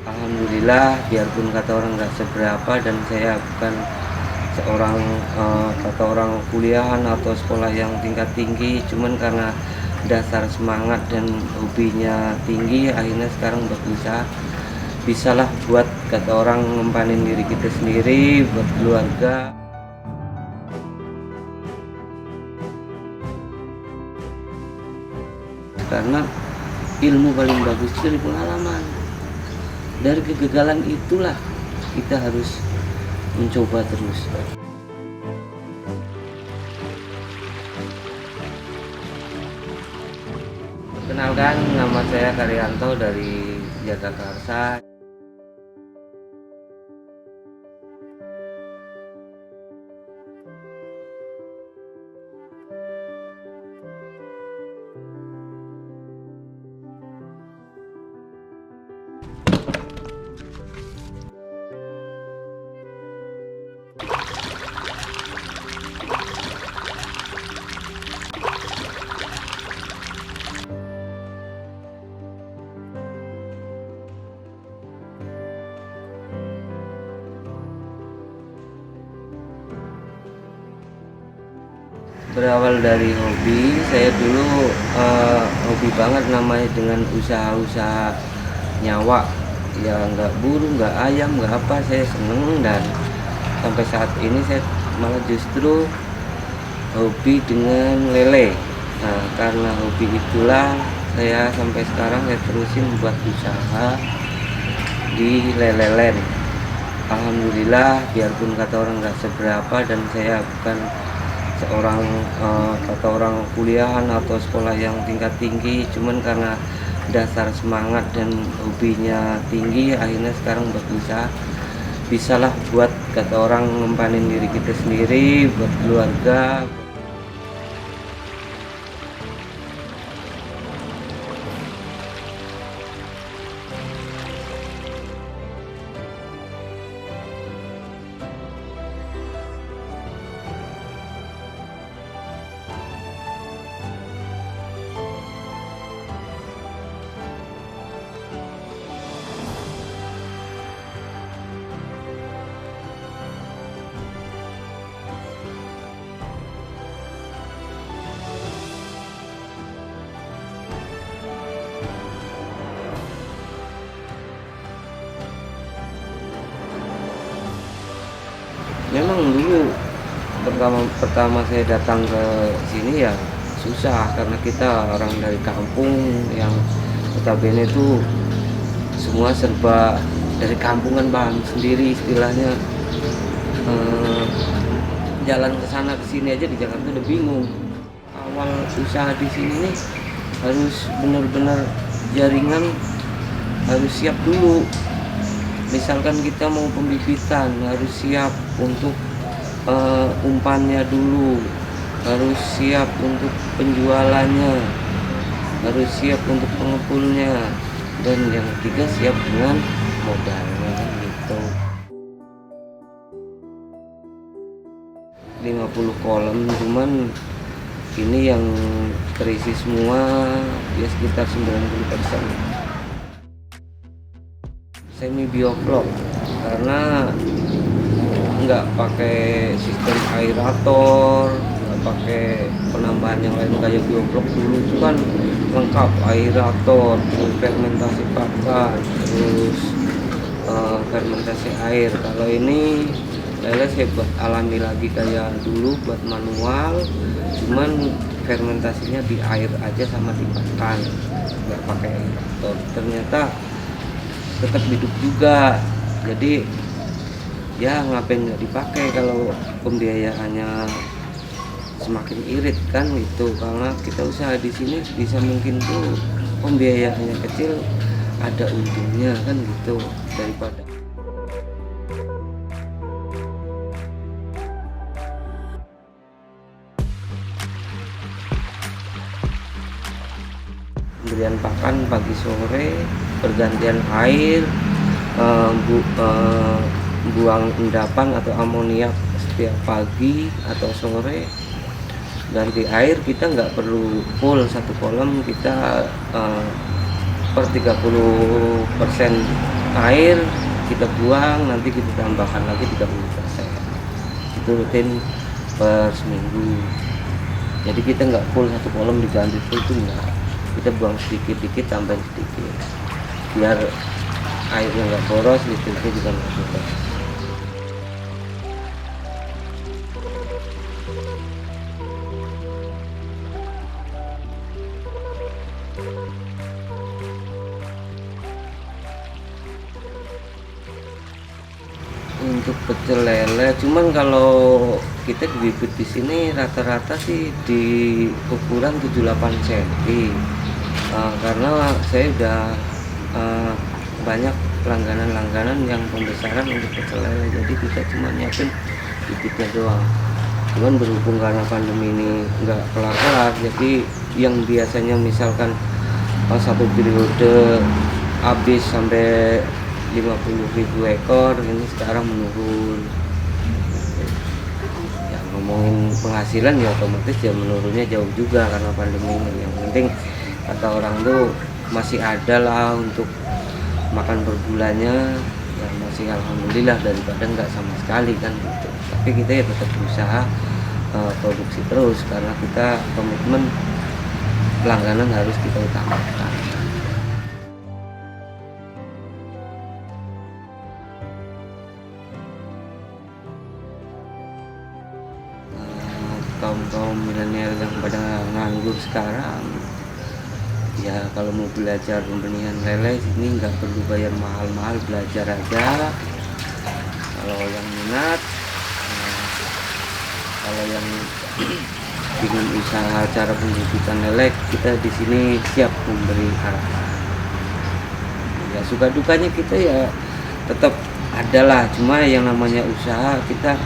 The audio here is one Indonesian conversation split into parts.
Alhamdulillah, biarpun kata orang nggak seberapa dan saya bukan seorang kata orang kuliahan atau sekolah yang tingkat tinggi, cuman karena dasar semangat dan hobinya tinggi, akhirnya sekarang berusaha bisalah buat kata orang ngempanin diri kita sendiri, buat keluarga. Karena ilmu paling bagus itu dari pengalaman. Dari kegagalan itulah kita harus mencoba terus. Perkenalkan, nama saya Karyanto dari Jagakarsa. Berawal dari hobi, saya dulu hobi banget namanya dengan usaha-usaha nyawa. Ya nggak buru, nggak ayam, nggak apa, saya seneng dan sampai saat ini saya malah justru hobi dengan lele. Nah, karena hobi itulah saya sampai sekarang saya terusin buat usaha di Lele Land. Alhamdulillah, biarpun kata orang nggak seberapa dan saya bukan seorang kata orang kuliahan atau sekolah yang tingkat tinggi, cuman karena dasar semangat dan hobinya tinggi, akhirnya sekarang berusaha bisalah buat kata orang ngempanin diri kita sendiri, buat keluarga. Memang dulu pertama saya datang ke sini ya susah karena kita orang dari kampung yang notabene itu semua serba dari kampungan bang sendiri istilahnya. eh, Jalan ke sana ke sini aja di Jakarta udah bingung. Awal usaha di sini nih harus benar-benar jaringan harus siap dulu. Misalkan kita mau pembibitan harus siap untuk umpannya dulu, harus siap untuk penjualannya, harus siap untuk pengepulnya, dan yang ketiga siap dengan modalnya kan gitu. 50 kolom, cuman ini yang terisi semua ya sekitar 90% semi bioflok karena nggak pakai sistem aerator, nggak pakai penambahan yang lain kayak bioflok dulu itu kan lengkap aerator, fermentasi pakan, terus fermentasi air. Kalau ini lele saya buat alami lagi kayak dulu buat manual, cuman fermentasinya di air aja sama di pakan, nggak pakai aerator. Ternyata tetap hidup juga, jadi ya ngapain nggak dipakai kalau pembiayaannya semakin irit kan gitu. Karena kita usaha di sini bisa mungkin tuh pembiayaannya kecil ada untungnya kan gitu daripada pemberian pakan pagi sore, pergantian air, buang endapan atau amoniak setiap pagi atau sore. Ganti air kita nggak perlu full satu kolam, kita per 30% air kita buang, nanti kita tambahkan lagi 30%. Itu rutin per seminggu. Jadi kita nggak full satu kolam diganti full, itu enggak. Kita buang sedikit-sedikit, tambahin sedikit biar airnya nggak boros, listriknya juga nggak boros. Untuk pecel lele, cuman kalau kita bibit di sini rata-rata sih di ukuran 78 cm. Karena saya udah banyak langganan-langganan yang pembesaran untuk pecel lele, jadi kita cuma nyiapin bibitnya doang. Cuman berhubung karena pandemi ini nggak kelar-kelar, jadi yang biasanya misalkan satu periode habis sampai 50.000 ekor, ini sekarang menurun. Ya, ngomongin penghasilan ya otomatis ya menurunnya jauh juga karena pandemi ini. Yang penting kata orang tuh masih ada lah untuk makan per bulannya, ya masih alhamdulillah daripada nggak sama sekali kan gitu. Tapi kita ya tetap berusaha produksi terus karena kita komitmen langganan harus kita utamakan. Kaum milenial yang pada nganggur sekarang, ya kalau mau belajar pembenihan lele ini nggak perlu bayar mahal-mahal, belajar aja. Kalau yang minat, kalau yang ingin usaha cara pembibitan lele, kita di sini siap memberi arahan. Ya suka dukanya kita ya tetap adalah, cuma yang namanya usaha kita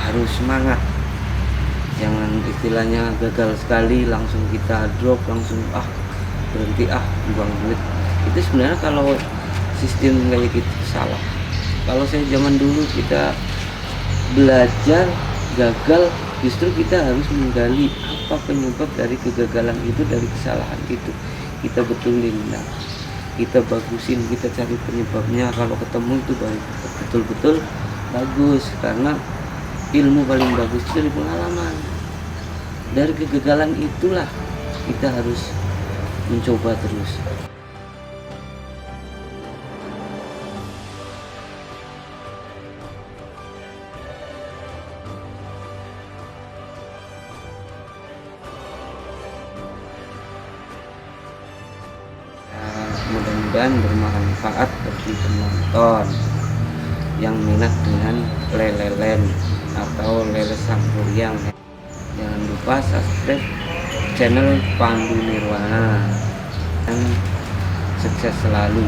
harus semangat. Jangan istilahnya gagal sekali langsung kita drop, langsung berhenti buang duit. Itu sebenarnya kalau sistem kayak gitu salah. Kalau saya zaman dulu kita belajar gagal, justru kita harus menggali apa penyebab dari kegagalan itu, dari kesalahan itu. Kita betulin, nah, kita bagusin, kita cari penyebabnya. Kalau ketemu itu baru betul-betul bagus, karena ilmu paling bagus itu dari pengalaman. Dari kegagalan itulah kita harus mencoba terus. Mudah-mudahan bermanfaat bagi penonton yang minat dengan lele land atau lele Sangkuriang. Jangan lupa subscribe channel Pandu Nirwana dan sukses selalu.